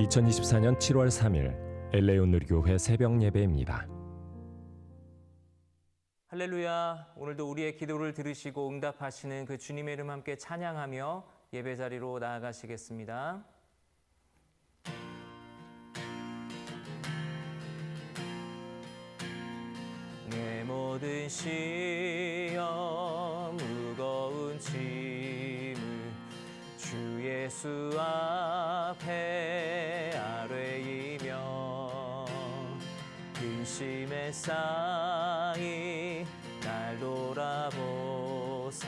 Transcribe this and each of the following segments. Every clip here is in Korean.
2024년 7월 3일 LA 온누리교회 새벽 예배입니다. 할렐루야. 오늘도 우리의 기도를 들으시고 응답하시는 그 주님의 이름 함께 찬양하며 예배 자리로 나아가시겠습니다. 내 모든 시험 무거운 짐을 주 예수 앞에 아뢰이며 근심의 쌍이 날 돌아보사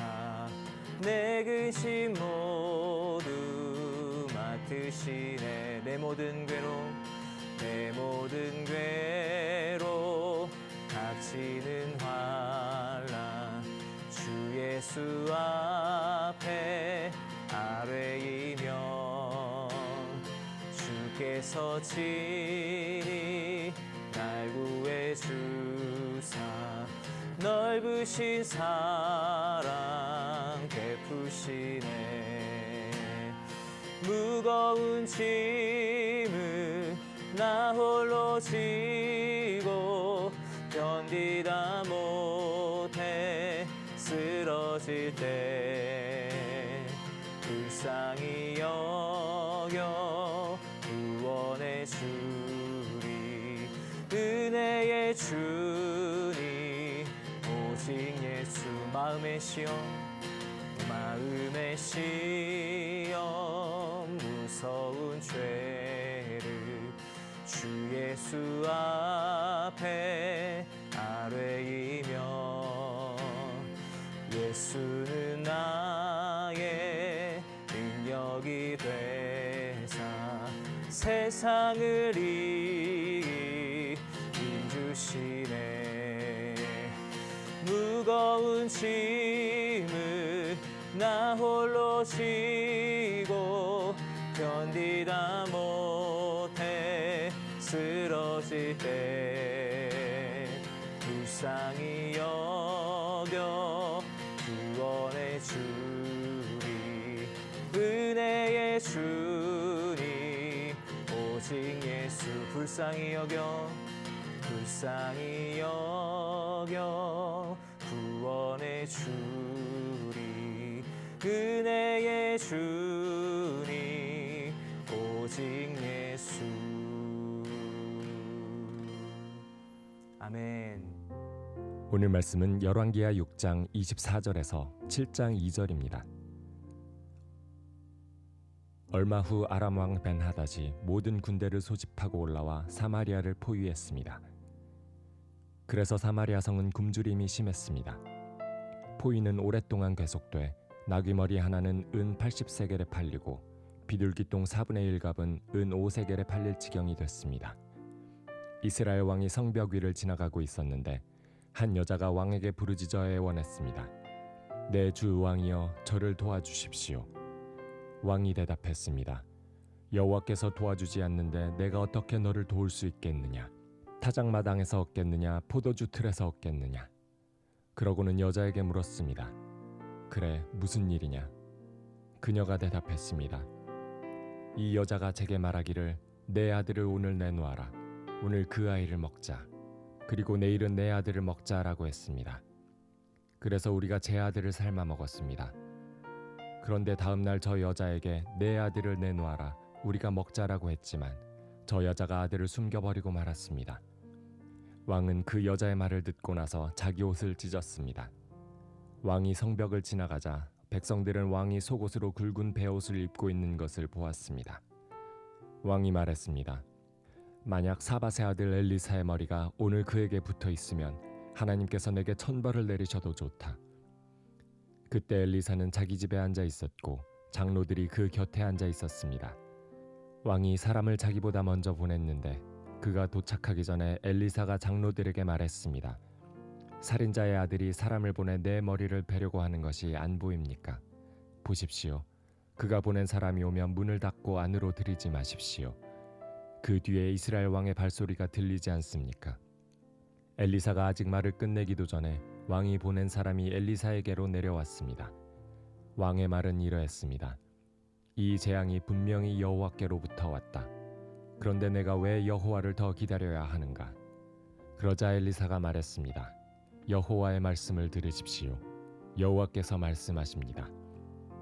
내 근심 모두 맡으시네. 내 모든 괴로 닥치는 환난 주 예수 앞에 아뢰이며 주께서 친히 날 구해주사 넓으신 사랑 베푸시네. 무거운 짐을 나 홀로 지고 견디다 못해 쓰러질 때 불쌍히 여겨 구원해 주리. 은혜의 주님 오직 예수. 마음의 시험 무서운 죄를 주 예수 앞에 아뢰이며 예수는 나의 능력이 되사 세상을 이기주시네. 무거운 짐을 나 홀로 지고 견디다 못해 쓰러질 때 불쌍히 여겨 구원해 주리. 은혜의 주님 오직 예수. 불쌍히 여겨 구원해 주리. 은혜의 주님 오직 예수. 아멘. 오늘 말씀은 열왕기하 6장 24절에서 7장 2절입니다. 얼마 후 아람 왕 벤하닷이 모든 군대를 소집하고 올라와 사마리아를 포위했습니다. 그래서 사마리아 성은 굶주림이 심했습니다. 포위는 오랫동안 계속돼 나귀머리 하나는 은 80세겔에 팔리고 비둘기똥 4분의 1갑은 은 5세겔에 팔릴 지경이 됐습니다. 이스라엘 왕이 성벽 위를 지나가고 있었는데 한 여자가 왕에게 부르짖어 애원했습니다. 내 주 왕이여 저를 도와주십시오. 왕이 대답했습니다. 여호와께서 도와주지 않는데 내가 어떻게 너를 도울 수 있겠느냐? 타작마당에서 얻겠느냐? 포도주 틀에서 얻겠느냐? 그러고는 여자에게 물었습니다. 그래, 무슨 일이냐? 그녀가 대답했습니다. 이 여자가 제게 말하기를 내 아들을 오늘 내놓아라. 오늘 그 아이를 먹자. 그리고 내일은 내 아들을 먹자라고 했습니다. 그래서 우리가 제 아들을 삶아 먹었습니다. 그런데 다음 날 저 여자에게 내 아들을 내놓아라. 우리가 먹자라고 했지만 저 여자가 아들을 숨겨버리고 말았습니다. 왕은 그 여자의 말을 듣고 나서 자기 옷을 찢었습니다. 왕이 성벽을 지나가자 백성들은 왕이 속옷으로 굵은 베옷을 입고 있는 것을 보았습니다. 왕이 말했습니다. 만약 사밧의 아들 엘리사의 머리가 오늘 그에게 붙어 있으면 하나님께서 내게 천벌을 내리셔도 좋다. 그때 엘리사는 자기 집에 앉아 있었고 장로들이 그 곁에 앉아 있었습니다. 왕이 사람을 자기보다 먼저 보냈는데 그가 도착하기 전에 엘리사가 장로들에게 말했습니다. 살인자의 아들이 사람을 보내 내 머리를 베려고 하는 것이 안 보입니까? 보십시오. 그가 보낸 사람이 오면 문을 닫고 안으로 들이지 마십시오. 그 뒤에 이스라엘 왕의 발소리가 들리지 않습니까? 엘리사가 아직 말을 끝내기도 전에 왕이 보낸 사람이 엘리사에게로 내려왔습니다. 왕의 말은 이러했습니다. 이 재앙이 분명히 여호와께로부터 왔다. 그런데 내가 왜 여호와를 더 기다려야 하는가? 그러자 엘리사가 말했습니다. 여호와의 말씀을 들으십시오. 여호와께서 말씀하십니다.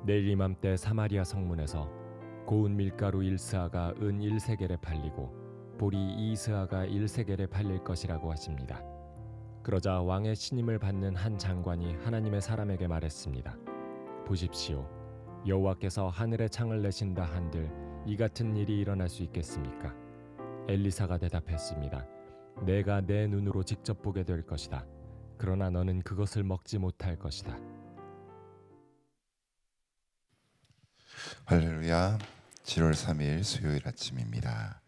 내일 이맘때 사마리아 성문에서 고운 밀가루 1스아가 은 1세겔에 팔리고 보리 2스아가 1세겔에 팔릴 것이라고 하십니다. 그러자 왕의 신임을 받는 한 장관이 하나님의 사람에게 말했습니다. 보십시오. 여호와께서 하늘의 창을 내신다 한들 이 같은 일이 일어날 수 있겠습니까? 엘리사가 대답했습니다. 내가 내 눈으로 직접 보게 될 것이다. 그러나 너는 그것을 먹지 못할 것이다. 할렐루야. 7월 3일 수요일 아침입니다.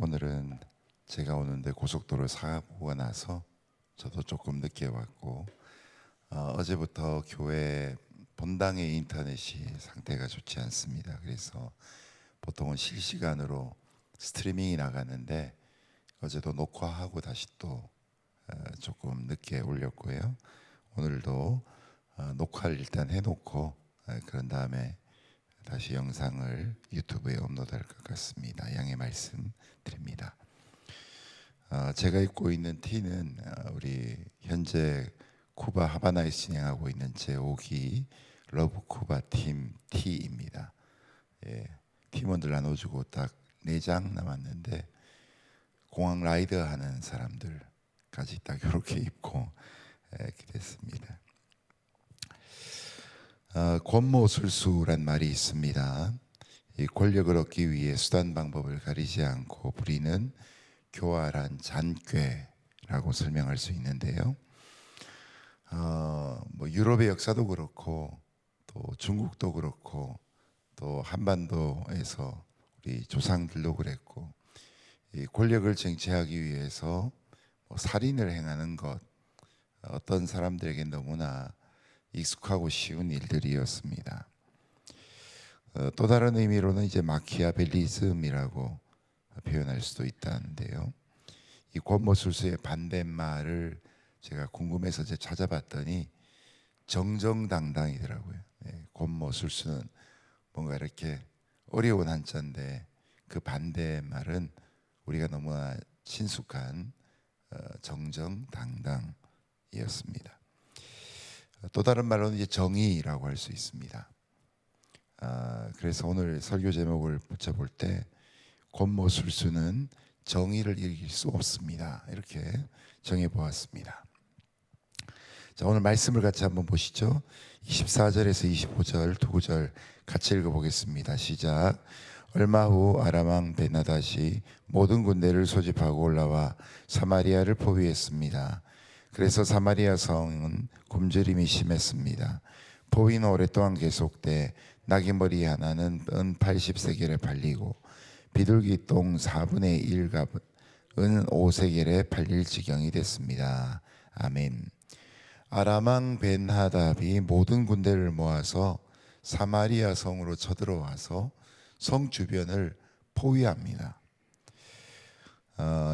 오늘은 제가 오는데 고속도로 사고가 나서 저도 조금 늦게 왔고 어제부터 교회 본당의 인터넷이 상태가 좋지 않습니다. 그래서 보통은 실시간으로 스트리밍이 나가는데 어제도 녹화하고 다시 또 조금 늦게 올렸고요. 오늘도 녹화를 일단 해놓고 그런 다음에 다시 영상을 유튜브에 업로드할 것 같습니다. 양해 말씀드립니다. 제가 입고 있는 티는 우리 현재 쿠바 하바나에서 진행하고 있는 제5기 러브 쿠바 팀 티입니다. 팀원들 나눠주고 딱 4장 남았는데 공항 라이더 하는 사람들까지 딱 이렇게 입고 이렇게 됐습니다. 권모술수란 말이 있습니다. 이 권력을 얻기 위해 수단 방법을 가리지 않고 부리는 교활한 잔꾀라고 설명할 수 있는데요. 유럽의 역사도 그렇고 또 중국도 그렇고 또 한반도에서 우리 조상들도 그랬고 이 권력을 쟁취하기 위해서 살인을 행하는 것 어떤 사람들에게 너무나 익숙하고 쉬운 일들이었습니다. 또 다른 의미로는 이제 마키아벨리즘이라고 표현할 수도 있다는데요. 이 권모술수의 반대말을 제가 궁금해서 이제 찾아봤더니 정정당당이더라고요. 권모술수는 뭔가 이렇게 어려운 한자인데 그 반대말은 우리가 너무나 친숙한 정정당당이었습니다. 또 다른 말로는 이제 정의라고 할 수 있습니다. 그래서 오늘 설교 제목을 붙여볼 때 권모술수는 정의를 이길 수 없습니다. 이렇게 정해 보았습니다. 자, 오늘 말씀을 같이 한번 보시죠. 24절에서 25절 두 구절 같이 읽어보겠습니다. 시작. 얼마 후 아람 왕 벤하닷이 모든 군대를 소집하고 올라와 사마리아를 포위했습니다. 그래서 사마리아 성은 굶주림이 심했습니다. 포위는 오랫동안 계속돼 나귀머리 하나는 은 80세겔에 팔리고 비둘기 똥 4분의 1갑은 은 5세겔에 팔릴 지경이 됐습니다. 아멘. 아람 왕 벤하닷이 모든 군대를 모아서 사마리아 성으로 쳐들어와서 성 주변을 포위합니다.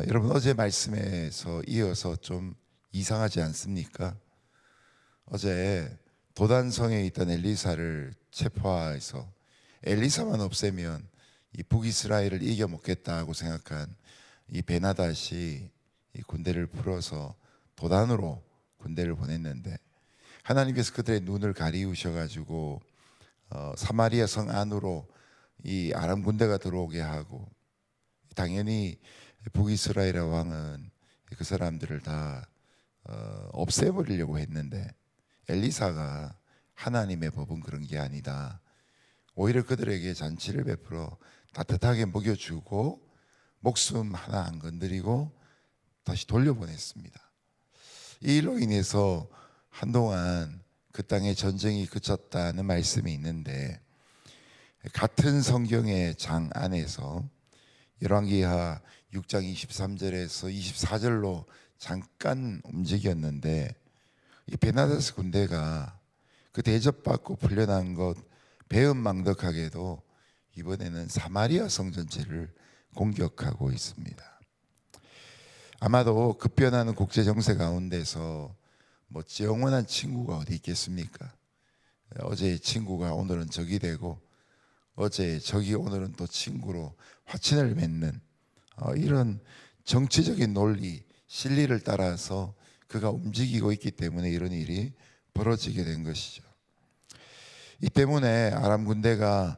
여러분 어제 말씀에서 이어서 좀 이상하지 않습니까? 어제 도단성에 있던 엘리사를 체포해서 엘리사만 없애면 이 북이스라엘을 이겨 먹겠다고 생각한 이 베나닷이 이 군대를 풀어서 도단으로 군대를 보냈는데 하나님께서 그들의 눈을 가리우셔가지고 사마리아 성 안으로 이 아람 군대가 들어오게 하고 당연히 북이스라엘 왕은 그 사람들을 다 없애버리려고 했는데 엘리사가 하나님의 법은 그런 게 아니다. 오히려 그들에게 잔치를 베풀어 따뜻하게 먹여주고 목숨 하나 안 건드리고 다시 돌려보냈습니다. 이 일로 인해서 한동안 그 땅에 전쟁이 그쳤다는 말씀이 있는데 같은 성경의 장 안에서 열왕기하 6장 23절에서 24절로 잠깐 움직였는데 이 베나닷 군대가 그 대접받고 풀려난 것 배은망덕하게도 이번에는 사마리아 성 전체를 공격하고 있습니다. 아마도 급변하는 국제 정세 가운데서 영원한 친구가 어디 있겠습니까? 어제의 친구가 오늘은 적이 되고 어제 저기 오늘은 또 친구로 화친을 맺는 이런 정치적인 논리, 실리를 따라서 그가 움직이고 있기 때문에 이런 일이 벌어지게 된 것이죠. 이 때문에 아람 군대가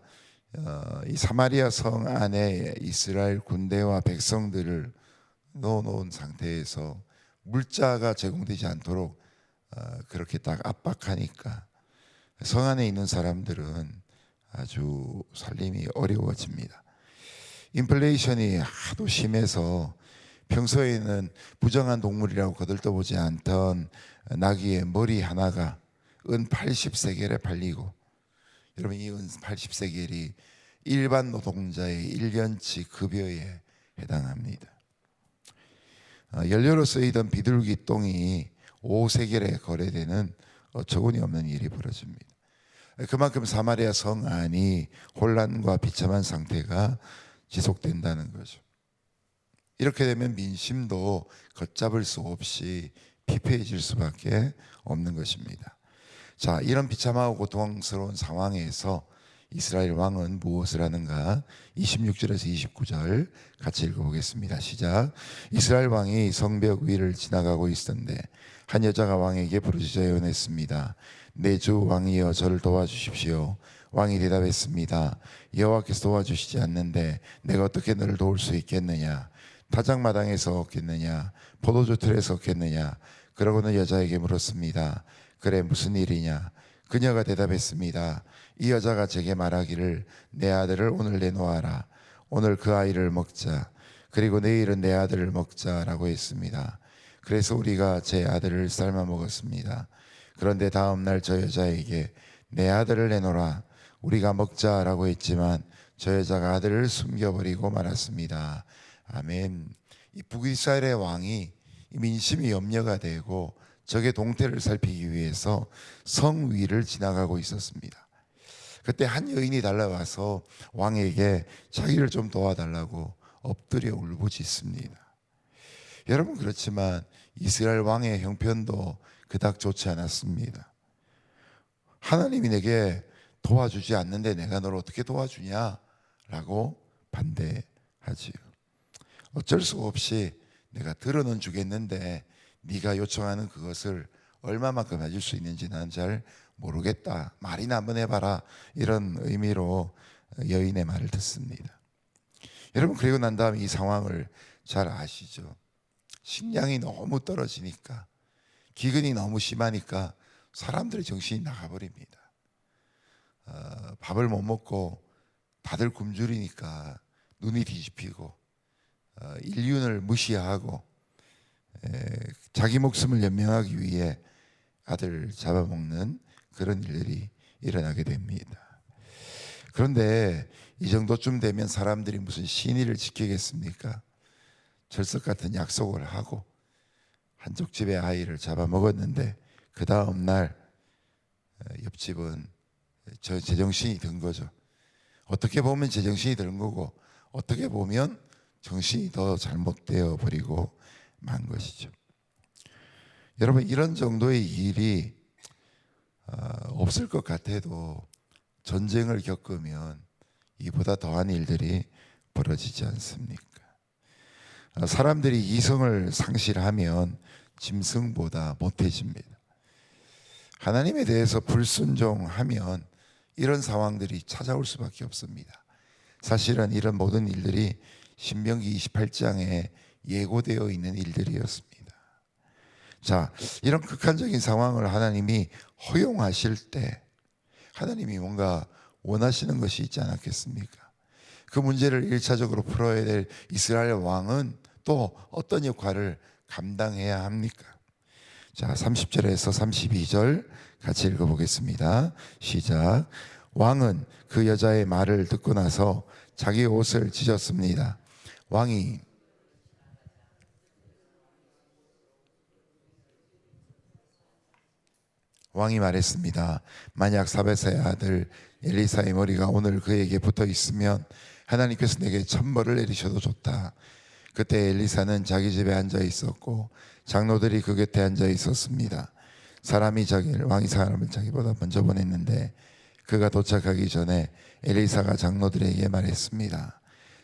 이 사마리아 성 안에 이스라엘 군대와 백성들을 넣어놓은 상태에서 물자가 제공되지 않도록 그렇게 딱 압박하니까 성 안에 있는 사람들은 아주 살림이 어려워집니다. 인플레이션이 하도 심해서 평소에는 부정한 동물이라고 거들떠보지 않던 나귀의 머리 하나가 은 80세겔에 팔리고, 여러분 이 은 80세겔이 일반 노동자의 1년치 급여에 해당합니다. 연료로 쓰이던 비둘기 똥이 5세겔에 거래되는 어처구니 없는 일이 벌어집니다. 그만큼 사마리아 성 안이 혼란과 비참한 상태가 지속된다는 거죠. 이렇게 되면 민심도 걷잡을 수 없이 피폐해질 수밖에 없는 것입니다. 자, 이런 비참하고 고통스러운 상황에서 이스라엘 왕은 무엇을 하는가? 26절에서 29절 같이 읽어보겠습니다. 시작. 이스라엘 왕이 성벽 위를 지나가고 있었는데 한 여자가 왕에게 부르짖어 애원했습니다. 내 주 왕이여 저를 도와주십시오. 왕이 대답했습니다. 여호와께서 도와주시지 않는데 내가 어떻게 너를 도울 수 있겠느냐? 타작마당에서 얻겠느냐? 포도주 틀에서 얻겠느냐? 그러고는 여자에게 물었습니다. 그래 무슨 일이냐? 그녀가 대답했습니다. 이 여자가 제게 말하기를 내 아들을 오늘 내놓아라. 오늘 그 아이를 먹자. 그리고 내일은 내 아들을 먹자라고 했습니다. 그래서 우리가 제 아들을 삶아 먹었습니다. 그런데 다음 날 저 여자에게 내 아들을 내놓으라. 우리가 먹자라고 했지만 저 여자가 아들을 숨겨버리고 말았습니다. 아멘. 이 북이스라엘의 왕이 민심이 염려가 되고 적의 동태를 살피기 위해서 성 위를 지나가고 있었습니다. 그때 한 여인이 달려와서 왕에게 자기를 좀 도와달라고 엎드려 울부짖습니다. 여러분, 그렇지만 이스라엘 왕의 형편도 그닥 좋지 않았습니다. 하나님이 내게 도와주지 않는데 내가 너를 어떻게 도와주냐라고 반대하지요. 어쩔 수 없이 내가 들어는 주겠는데 네가 요청하는 그것을 얼마만큼 해줄 수 있는지 나는 잘 모르겠다. 말이나 한번 해봐라. 이런 의미로 여인의 말을 듣습니다. 여러분, 그리고 난 다음에 이 상황을 잘 아시죠? 식량이 너무 떨어지니까, 기근이 너무 심하니까 사람들의 정신이 나가버립니다. 밥을 못 먹고 다들 굶주리니까 눈이 뒤집히고 인륜을 무시하고 자기 목숨을 연명하기 위해 아들을 잡아먹는 그런 일들이 일어나게 됩니다. 그런데 이 정도쯤 되면 사람들이 무슨 신의를 지키겠습니까? 철석 같은 약속을 하고 한쪽 집의 아이를 잡아먹었는데 그 다음 날 옆집은 제정신이 든 거죠. 어떻게 보면 제정신이 든 거고 어떻게 보면 정신이 더 잘못되어 버리고 만 것이죠. 여러분, 이런 정도의 일이 없을 것 같아도 전쟁을 겪으면 이보다 더한 일들이 벌어지지 않습니까? 사람들이 이성을 상실하면 짐승보다 못해집니다. 하나님에 대해서 불순종하면 이런 상황들이 찾아올 수밖에 없습니다. 사실은 이런 모든 일들이 신명기 28장에 예고되어 있는 일들이었습니다. 자, 이런 극한적인 상황을 하나님이 허용하실 때 하나님이 뭔가 원하시는 것이 있지 않았겠습니까? 그 문제를 1차적으로 풀어야 될 이스라엘 왕은 또 어떤 역할을 감당해야 합니까? 자, 30절에서 32절 같이 읽어보겠습니다. 시작. 왕은 그 여자의 말을 듣고 나서 자기 옷을 찢었습니다. 왕이 말했습니다. 만약 사베사의 아들 엘리사의 머리가 오늘 그에게 붙어 있으면 하나님께서 내게 천벌을 내리셔도 좋다. 그때 엘리사는 자기 집에 앉아 있었고 장로들이 그 곁에 앉아 있었습니다. 왕이 사람을 자기보다 먼저 보냈는데 그가 도착하기 전에 엘리사가 장로들에게 말했습니다.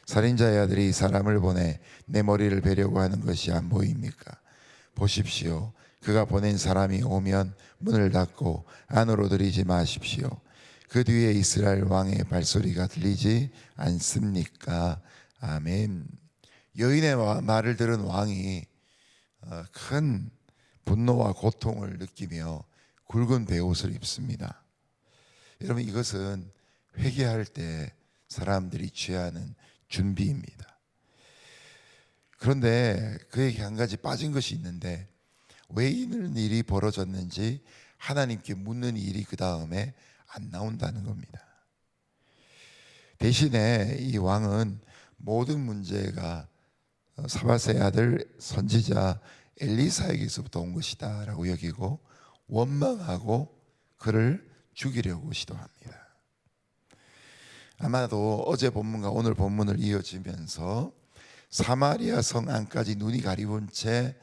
살인자의 아들이 사람을 보내 내 머리를 베려고 하는 것이 안 보입니까? 보십시오. 그가 보낸 사람이 오면 문을 닫고 안으로 들이지 마십시오. 그 뒤에 이스라엘 왕의 발소리가 들리지 않습니까? 아멘. 여인의 말을 들은 왕이 큰 분노와 고통을 느끼며 굵은 베옷을 입습니다. 여러분, 이것은 회개할 때 사람들이 취하는 준비입니다. 그런데 그에게 한 가지 빠진 것이 있는데, 왜 이런 일이 벌어졌는지 하나님께 묻는 일이 그 다음에 안 나온다는 겁니다. 대신에 이 왕은 모든 문제가 사밧의 아들 선지자 엘리사에게서부터 온 것이다 라고 여기고 원망하고 그를 죽이려고 시도합니다. 아마도 어제 본문과 오늘 본문을 이어지면서 사마리아 성 안까지 눈이 가리운 채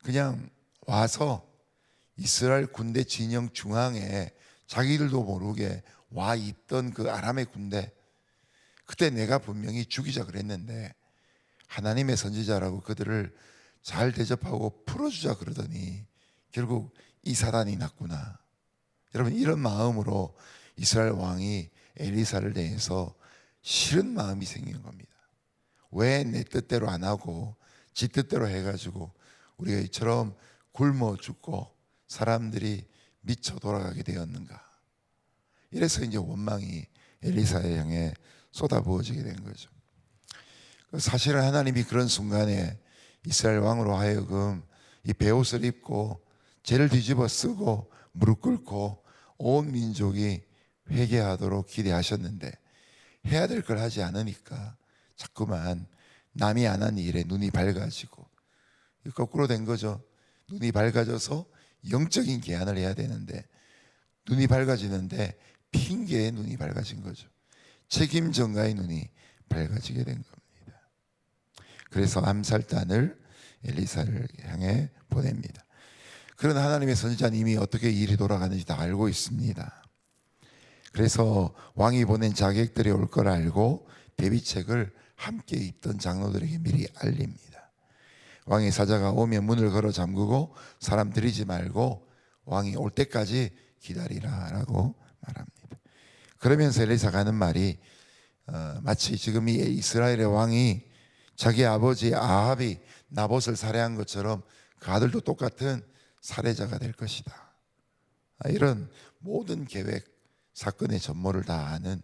그냥 와서 이스라엘 군대 진영 중앙에 자기들도 모르게 와 있던 그 아람의 군대, 그때 내가 분명히 죽이자 그랬는데 하나님의 선지자라고 그들을 잘 대접하고 풀어주자 그러더니 결국 이 사단이 났구나. 여러분, 이런 마음으로 이스라엘 왕이 엘리사를 대해서 싫은 마음이 생긴 겁니다. 왜 내 뜻대로 안 하고 지 뜻대로 해가지고 우리가 이처럼 굶어 죽고 사람들이 미쳐 돌아가게 되었는가. 이래서 이제 원망이 엘리사에 향해 쏟아부어지게 된 거죠. 사실은 하나님이 그런 순간에 이스라엘 왕으로 하여금 이 베옷을 입고 죄를 뒤집어 쓰고 무릎 꿇고 온 민족이 회개하도록 기대하셨는데 해야 될 걸 하지 않으니까 자꾸만 남이 안 한 일에 눈이 밝아지고, 거꾸로 된 거죠. 눈이 밝아져서 영적인 계산을 해야 되는데 눈이 밝아지는데 핑계에 눈이 밝아진 거죠. 책임 전가의 눈이 밝아지게 된 겁니다. 그래서 암살단을 엘리사를 향해 보냅니다. 그런 하나님의 선지자는 이미 어떻게 일이 돌아가는지 다 알고 있습니다. 그래서 왕이 보낸 자객들이 올 걸 알고 대비책을 함께 있던 장로들에게 미리 알립니다. 왕의 사자가 오면 문을 걸어 잠그고 사람 들이지 말고 왕이 올 때까지 기다리라 라고 말합니다. 그러면서 엘리사가 하는 말이 마치 지금 이 이스라엘의 왕이 자기 아버지 아합이 나봇을 살해한 것처럼 그 아들도 똑같은 살해자가 될 것이다. 이런 모든 계획, 사건의 전모를 다 아는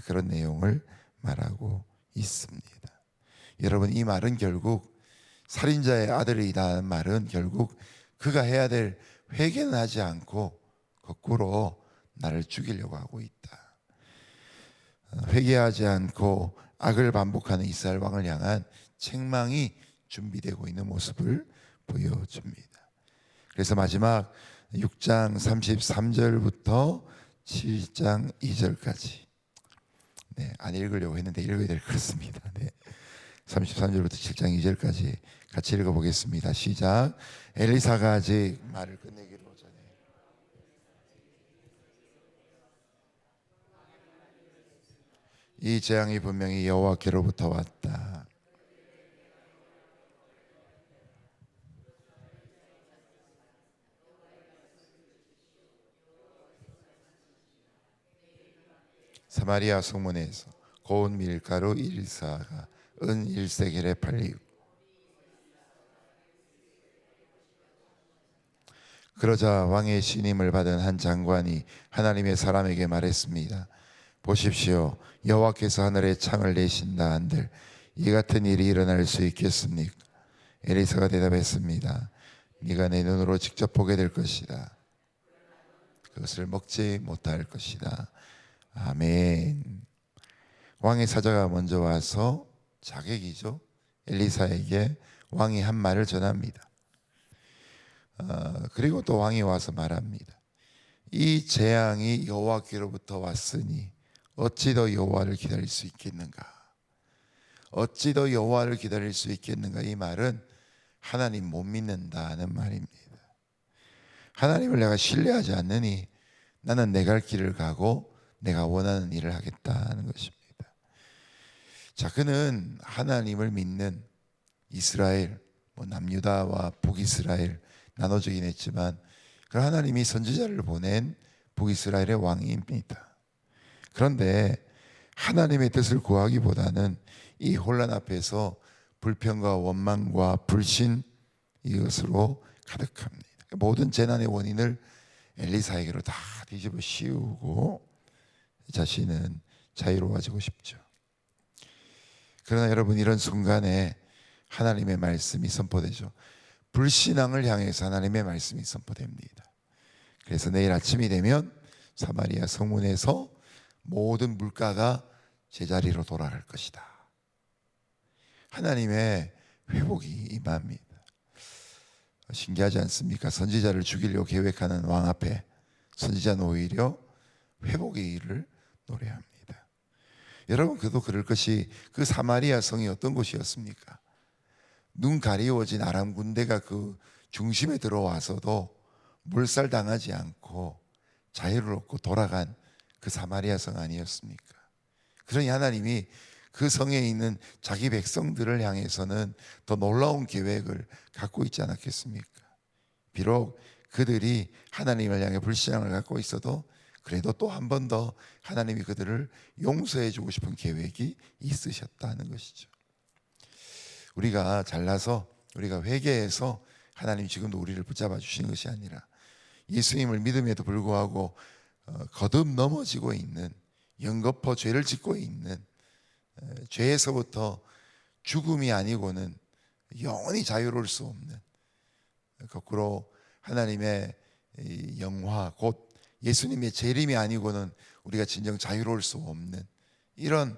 그런 내용을 말하고 있습니다. 여러분, 이 말은 결국 살인자의 아들이라는 말은 결국 그가 해야 될 회개는 하지 않고 거꾸로 나를 죽이려고 하고 있다. 회개하지 않고 악을 반복하는 이스라엘 왕을 향한 책망이 준비되고 있는 모습을 보여줍니다. 그래서 마지막 6장 33절부터 7장 2절까지 안 읽으려고 했는데 읽어야 될 것 같습니다. 33절부터 7장 2절까지 같이 읽어보겠습니다. 시작. 엘리사가 아직 말을 끝내기로 전에 이 재앙이 분명히 여호와께로부터 왔다. 사마리아 성문에서 고운 밀가루 1사가 은 1세겔에 팔리고, 그러자 왕의 신임을 받은 한 장관이 하나님의 사람에게 말했습니다. 보십시오, 여호와께서 하늘에 창을 내신다 한들 이 같은 일이 일어날 수 있겠습니까? 엘리사가 대답했습니다. 네가 내 눈으로 직접 보게 될 것이다. 그것을 먹지 못할 것이다. 아멘. 왕의 사자가 먼저 와서 자객이죠, 엘리사에게 왕이 한 말을 전합니다. 그리고 또 왕이 와서 말합니다. 이 재앙이 여호와께로부터 왔으니 어찌 더 여호와를 기다릴 수 있겠는가? 어찌 더 여호와를 기다릴 수 있겠는가? 이 말은 하나님 못 믿는다는 말입니다. 하나님을 내가 신뢰하지 않느니 나는 내 갈 길을 가고 내가 원하는 일을 하겠다는 것입니다. 자, 그는 하나님을 믿는 이스라엘, 남유다와 북이스라엘 나눠지긴 했지만 그 하나님이 선지자를 보낸 북이스라엘의 왕입니다. 그런데 하나님의 뜻을 구하기보다는 이 혼란 앞에서 불평과 원망과 불신, 이것으로 가득합니다. 모든 재난의 원인을 엘리사에게로 다 뒤집어 씌우고 자신은 자유로워지고 싶죠. 그러나 여러분, 이런 순간에 하나님의 말씀이 선포되죠. 불신앙을 향해서 하나님의 말씀이 선포됩니다. 그래서 내일 아침이 되면 사마리아 성문에서 모든 물가가 제자리로 돌아갈 것이다. 하나님의 회복이 임합니다. 신기하지 않습니까? 선지자를 죽이려고 계획하는 왕 앞에 선지자는 오히려 회복의 일을 노래합니다. 여러분, 그도 그럴 것이 그 사마리아 성이 어떤 곳이었습니까? 눈 가리워진 아람 군대가 그 중심에 들어와서도 몰살당하지 않고 자유롭고 돌아간 그 사마리아 성 아니었습니까? 그러니 하나님이 그 성에 있는 자기 백성들을 향해서는 더 놀라운 계획을 갖고 있지 않았겠습니까? 비록 그들이 하나님을 향해 불신앙을 갖고 있어도 그래도 또 한 번 더 하나님이 그들을 용서해 주고 싶은 계획이 있으셨다는 것이죠. 우리가 잘나서 우리가 회개해서 하나님 지금도 우리를 붙잡아 주시는 것이 아니라 예수님을 믿음에도 불구하고 거듭 넘어지고 있는, 연거푸 죄를 짓고 있는, 죄에서부터 죽음이 아니고는 영원히 자유로울 수 없는, 거꾸로 하나님의 영화 곧 예수님의 재림이 아니고는 우리가 진정 자유로울 수 없는 이런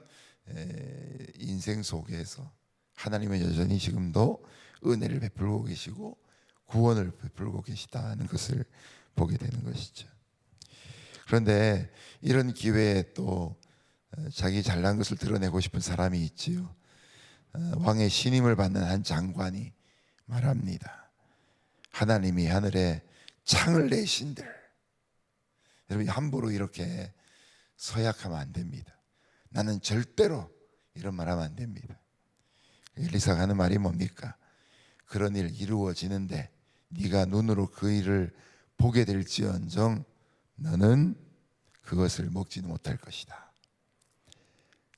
인생 속에서 하나님은 여전히 지금도 은혜를 베풀고 계시고 구원을 베풀고 계시다는 것을 보게 되는 것이죠. 그런데 이런 기회에 또 자기 잘난 것을 드러내고 싶은 사람이 있지요. 왕의 신임을 받는 한 장관이 말합니다. 하나님이 하늘에 창을 내신들. 여러분, 함부로 이렇게 서약하면 안 됩니다. 나는 절대로 이런 말하면 안 됩니다. 엘리사가 하는 말이 뭡니까? 그런 일 이루어지는데 네가 눈으로 그 일을 보게 될지언정 너는 그것을 먹지는 못할 것이다.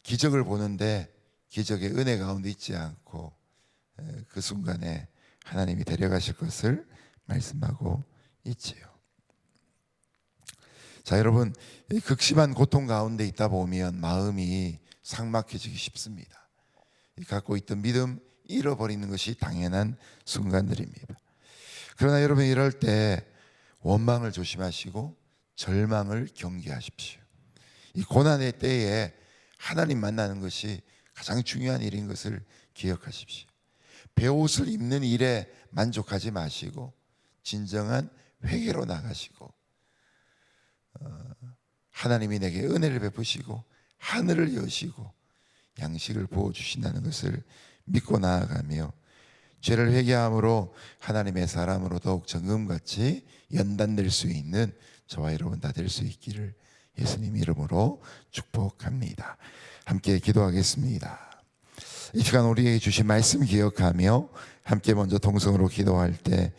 기적을 보는데 기적의 은혜 가운데 있지 않고 그 순간에 하나님이 데려가실 것을 말씀하고 있지요. 자, 여러분, 극심한 고통 가운데 있다 보면 마음이 삭막해지기 쉽습니다. 갖고 있던 믿음 잃어버리는 것이 당연한 순간들입니다. 그러나 여러분, 이럴 때 원망을 조심하시고 절망을 경계하십시오. 이 고난의 때에 하나님 만나는 것이 가장 중요한 일인 것을 기억하십시오. 베옷을 입는 일에 만족하지 마시고 진정한 회개로 나가시고 하나님이 내게 은혜를 베푸시고 하늘을 여시고 양식을 부어주신다는 것을 믿고 나아가며 죄를 회개함으로 하나님의 사람으로 더욱 정금같이 연단될 수 있는 저와 여러분 다 될 수 있기를 예수님 이름으로 축복합니다. 함께 기도하겠습니다. 이 시간 우리에게 주신 말씀 기억하며 함께 먼저 동성으로 기도할 때,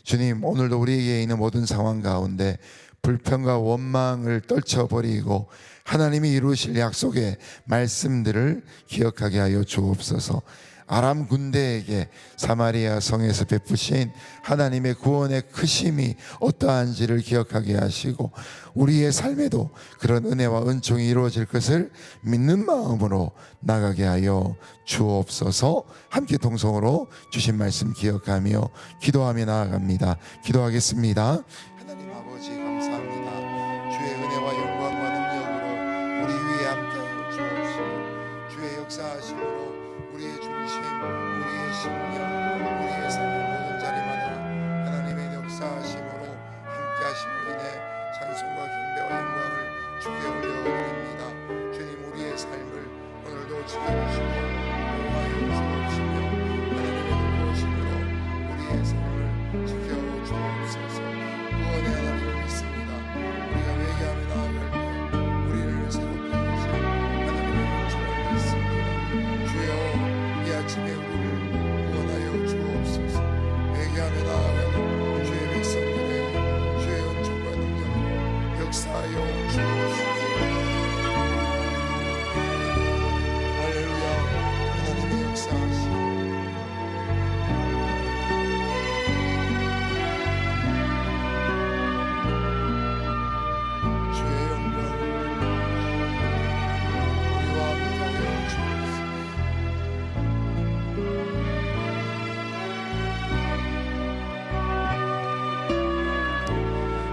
주님, 오늘도 우리에게 있는 모든 상황 가운데 불평과 원망을 떨쳐버리고 하나님이 이루실 약속의 말씀들을 기억하게 하여 주옵소서. 아람 군대에게 사마리아 성에서 베푸신 하나님의 구원의 크심이 어떠한지를 기억하게 하시고 우리의 삶에도 그런 은혜와 은총이 이루어질 것을 믿는 마음으로 나가게 하여 주옵소서. 함께 동성으로 주신 말씀 기억하며 기도하며 나아갑니다. 기도하겠습니다. 하나님 아버지, 감사합니다. 주의 은혜와 영광과 능력으로 우리 위에 함께하여 주옵시고 주의 역사하심으로 우리의 중심, 우리의 심령, 우리의 삶의 모든 자리마다 하나님의 역사하심으로 함께하심으로 인해 찬송과 경배와 영광을 주께 올려드립니다. 주님, 우리의 삶을 오늘도 지켜주시고 보호하여 주옵시며 하나님의 도우심으로 우리의 삶을 지켜주옵소서. 구원의 하나님을 믿습니다. 우리가 회개하며 나아갈 때 우리를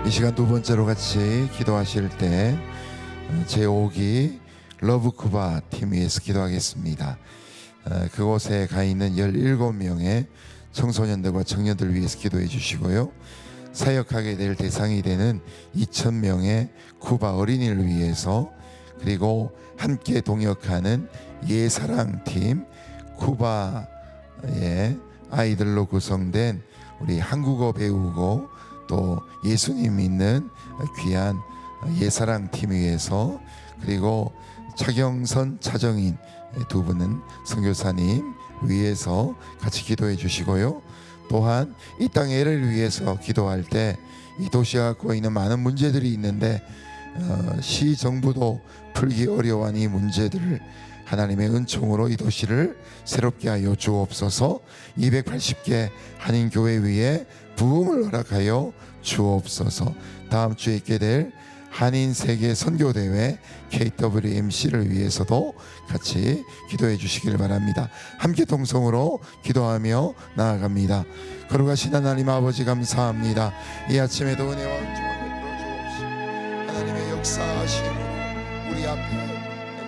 이 시간 두 번째로 같이 기도하실 때 제5기 러브쿠바 팀 위해서 기도하겠습니다. 그곳에 가 있는 17명의 청소년들과 청년들 위해서 기도해 주시고요. 사역하게 될 대상이 되는 2,000명의 쿠바 어린이를 위해서, 그리고 함께 동역하는 예사랑팀, 쿠바의 아이들로 구성된 우리 한국어 배우고 또 예수님 믿는 귀한 예사랑팀 위해서, 그리고 차경선, 차정인 두 분은 선교사님 위해서 같이 기도해 주시고요. 또한 이 땅의 애를 위해서 기도할 때 이 도시가 갖고 있는 많은 문제들이 있는데 시 정부도 풀기 어려워하는 이 문제들을 하나님의 은총으로 이 도시를 새롭게 하여 주옵소서. 280개 한인 교회 위에 부흥을 허락하여 주옵소서. 다음 주에 있게 될 한인 세계 선교대회 KWMC를 위해서도 같이 기도해 주시길 바랍니다. 함께 동성으로 기도하며 나아갑니다. 거룩하신 하나님 아버지, 감사합니다. 이 아침에도 은혜와 은총을 베풀어 주옵시고 하나님의 역사하심으로 우리 앞에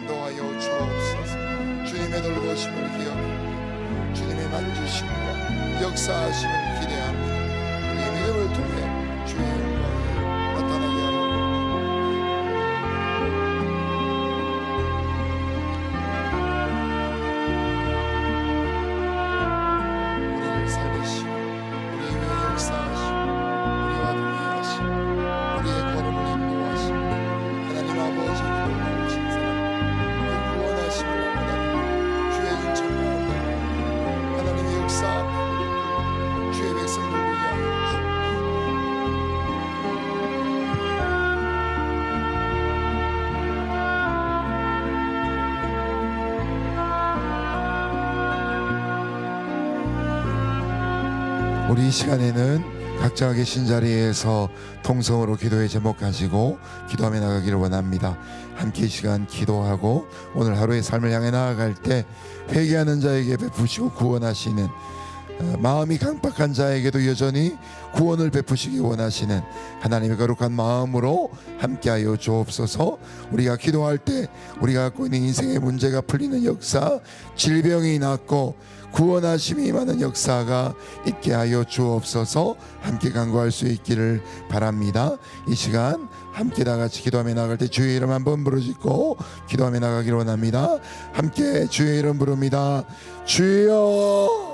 인도하여 주옵소서. 주님의 돌보심을 기억하고 주님의 만지심과 역사하심을 기대합니다. 우리의 믿음을 통해 주의 영광이 나타나게 하옵소서. 우리를 살리시고 우리 위에 역사하시고 우리와 동행하시고 우리의 걸음을 인도하시고 하나님 아버지의 놀라우신 사랑, 그 구원하심을 원하는 주의 인천과 하나님의 역사 앞에 주의 백성들 위하여 주옵소서. 우리 이 시간에는 각자가 계신 자리에서 통성으로 기도의 제목 가지고 기도하며 나가기를 원합니다. 함께 이 시간 기도하고 오늘 하루의 삶을 향해 나아갈 때 회개하는 자에게 베푸시고 구원하시는, 마음이 강박한 자에게도 여전히 구원을 베푸시기 원하시는 하나님의 거룩한 마음으로 함께하여 주옵소서. 우리가 기도할 때 우리가 갖고 있는 인생의 문제가 풀리는 역사, 질병이 낫고 구원하심이 임하는 역사가 있게 하여 주옵소서. 함께 간구할 수 있기를 바랍니다. 이 시간 함께 다 같이 기도하며 나갈 때 주의 이름 한번 부르짖고 기도하며 나가기를 원합니다. 함께 주의 이름 부릅니다. 주여.